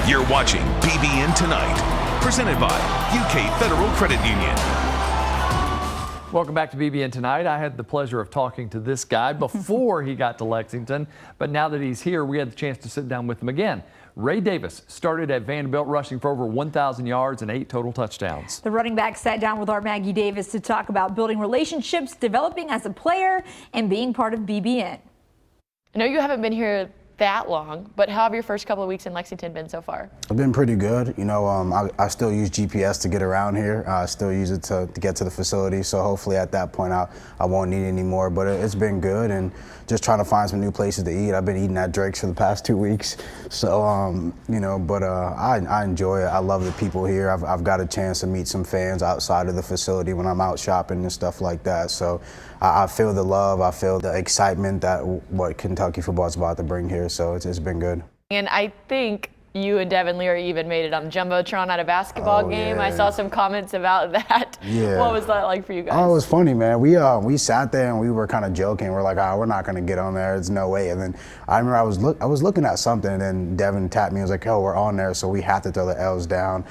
You're watching BBN Tonight, presented by UK Federal Credit Union. Welcome back to BBN Tonight. I had the pleasure of talking to this guy before he got to Lexington, but now that he's here, we had the chance to sit down with him again. Ray Davis started at Vanderbilt, rushing for over 1,000 yards and 8 total touchdowns. The running back sat down with our Maggie Davis to talk about building relationships, developing as a player, and being part of BBN. I know you haven't been here that long, but how have your first couple of weeks in Lexington been so far? It's been pretty good. You know, I still use GPS to get around here. I still use it to get to the facility. So hopefully at that point I won't need it anymore. But it's been good, and just trying to find some new places to eat. I've been eating at Drake's for the past 2 weeks. So, you know, but I enjoy it. I love the people here. I've got a chance to meet some fans outside of the facility when I'm out shopping and stuff like that. So I feel the love. I feel the excitement that what Kentucky football is about to bring here. So it's been good. And I think you and Devin Leary even made it on Jumbotron at a basketball game. Yeah. I saw some comments about that. Yeah. What was that like for you guys? Oh, it was funny, man. We sat there and we were kind of joking. We're like, we're not going to get on there. There's no way. And then I remember I was looking at something, and then Devin tapped me and was like, we're on there. So we had to throw the L's down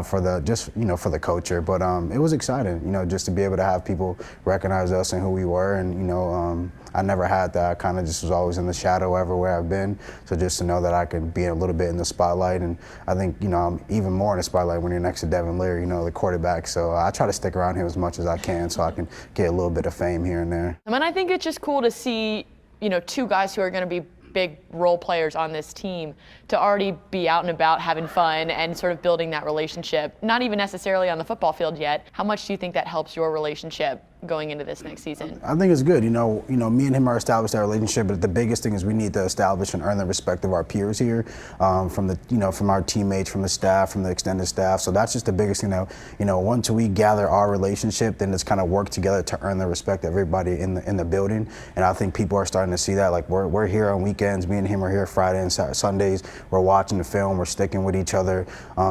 for the culture. But it was exciting, you know, just to be able to have people recognize us and who we were. And, you know, I never had that. I kind of just was always in the shadow everywhere I've been. So just to know that I could be a little bit in the spotlight, and I think, you know, I'm even more in the spotlight when you're next to Devin Leary, you know, the quarterback. So I try to stick around him as much as I can so I can get a little bit of fame here and there. I mean, I think it's just cool to see, you know, two guys who are going to be big role players on this team to already be out and about having fun and sort of building that relationship, not even necessarily on the football field yet. How much do you think that helps your relationship going into this next season? I think it's good. You know, me and him are established that relationship, but the biggest thing is we need to establish and earn the respect of our peers here, from our teammates, from the staff, from the extended staff. So that's just the biggest thing. You know, once we gather our relationship, then it's kind of work together to earn the respect of everybody in the building. And I think people are starting to see that. Like we're here on weekends. Me and him are here Friday and Sundays. We're watching the film. We're sticking with each other.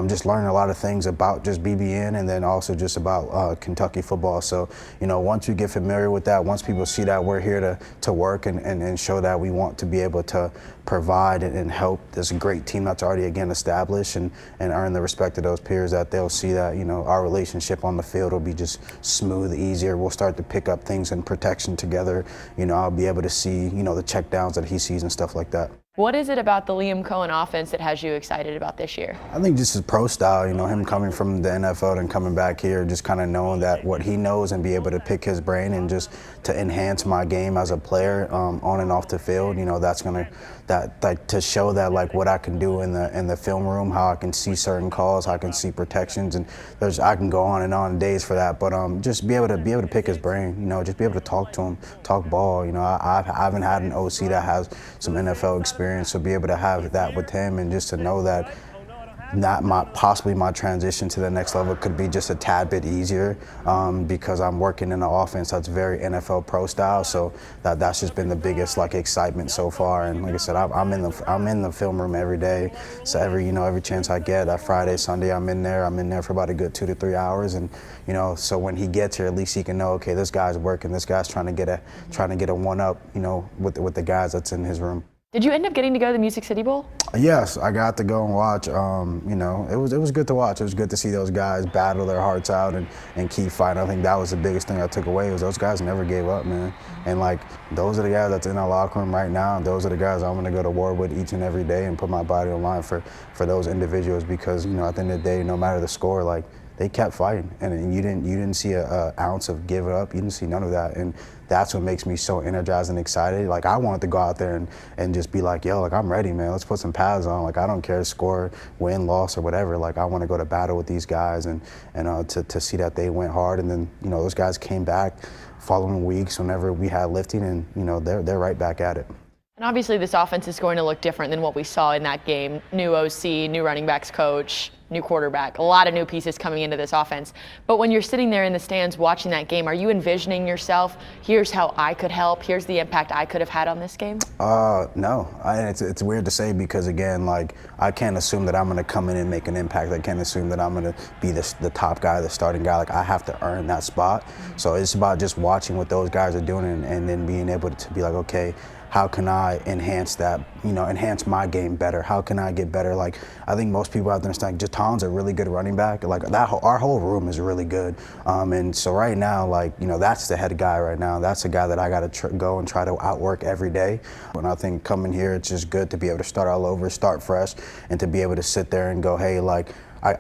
Just learning a lot of things about just BBN, and then also just about Kentucky football. So, you know, once we get familiar with that, once people see that we're here to work and show that we want to be able to provide and help this great team that's already, again, established and earn the respect of those peers, that they'll see that, you know, our relationship on the field will be just smooth, easier. We'll start to pick up things in protection together. You know, I'll be able to see, you know, the check downs that he sees and stuff like that. What is it about the Liam Cohen offense that has you excited about this year? I think just his pro style, you know, him coming from the NFL and coming back here, just kind of knowing that what he knows and be able to pick his brain and just to enhance my game as a player on and off the field. You know, that's gonna to show that like what I can do in the film room, how I can see certain calls, how I can see protections, and I can go on and on days for that. But just be able to pick his brain, you know, just be able to talk to him, talk ball. You know, I haven't had an OC that has some NFL experience. So be able to have that with him, and just to know that possibly my transition to the next level could be just a tad bit easier because I'm working in an offense that's very NFL pro style. So that's just been the biggest like excitement so far. And like I said, I'm in the film room every day. So every chance I get, that Friday, Sunday, I'm in there for about a good 2 to 3 hours. And you know, so when he gets here, at least he can know, okay, this guy's working. This guy's trying to get a one up, you know, with the guys that's in his room. Did you end up getting to go to the Music City Bowl? Yes, I got to go and watch. You know, it was good to watch. It was good to see those guys battle their hearts out and keep fighting. I think that was the biggest thing I took away, was those guys never gave up, man. And like, those are the guys that's in our locker room right now. Those are the guys I'm gonna go to war with each and every day and put my body on line for those individuals, because, you know, at the end of the day, no matter the score, like, they kept fighting, and you didn't see an ounce of giving up. You didn't see none of that, and that's what makes me so energized and excited. Like, I wanted to go out there and just be like, yo, like, I'm ready, man. Let's put some pads on. Like, I don't care score, win, loss, or whatever. Like, I want to go to battle with these guys and to see that they went hard. And then, you know, those guys came back following weeks whenever we had lifting, and, you know, they're right back at it. And obviously this offense is going to look different than what we saw in that game. New OC, new running backs coach, new quarterback, a lot of new pieces coming into this offense. But when you're sitting there in the stands watching that game, are you envisioning yourself, here's how I could help, here's the impact I could have had on this game? No. It's weird to say, because, again, like, I can't assume that I'm going to come in and make an impact. I can't assume that I'm going to be the top guy, the starting guy. Like, I have to earn that spot. So it's about just watching what those guys are doing and then being able to be like, okay, how can I enhance that, enhance my game better? How can I get better? Like, I think most people have to understand, just Tom's a really good running back. Like, our whole room is really good. And so right now, like, that's the head guy right now. That's the guy that I got to go and try to outwork every day. And I think coming here, it's just good to be able to start all over, start fresh, and to be able to sit there and go, hey, like,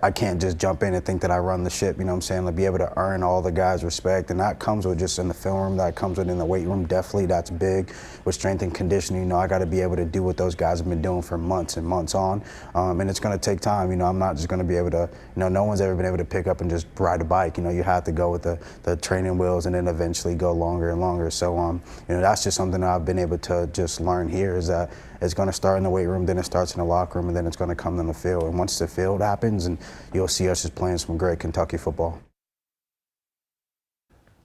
I can't just jump in and think that I run the ship, you know what I'm saying? Like, be able to earn all the guys' respect, and that comes with just in the film room, that comes with in the weight room, definitely, that's big. With strength and conditioning, I got to be able to do what those guys have been doing for months and months on, and it's going to take time, I'm not just going to be able to, no one's ever been able to pick up and just ride a bike, you have to go with the training wheels and then eventually go longer and longer, so, that's just something that I've been able to just learn here, is that it's going to start in the weight room, then it starts in the locker room, and then it's going to come in the field. And once the field happens, and you'll see us just playing some great Kentucky football.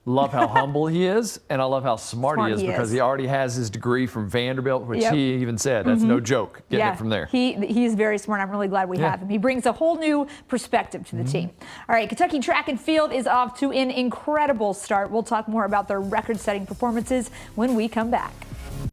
Love how humble he is, and I love how smart he is, because he already has his degree from Vanderbilt, which he even said that's no joke getting it from there. He's very smart. I'm really glad we have him. He brings a whole new perspective to the team. All right, Kentucky track and field is off to an incredible start. We'll talk more about their record-setting performances when we come back.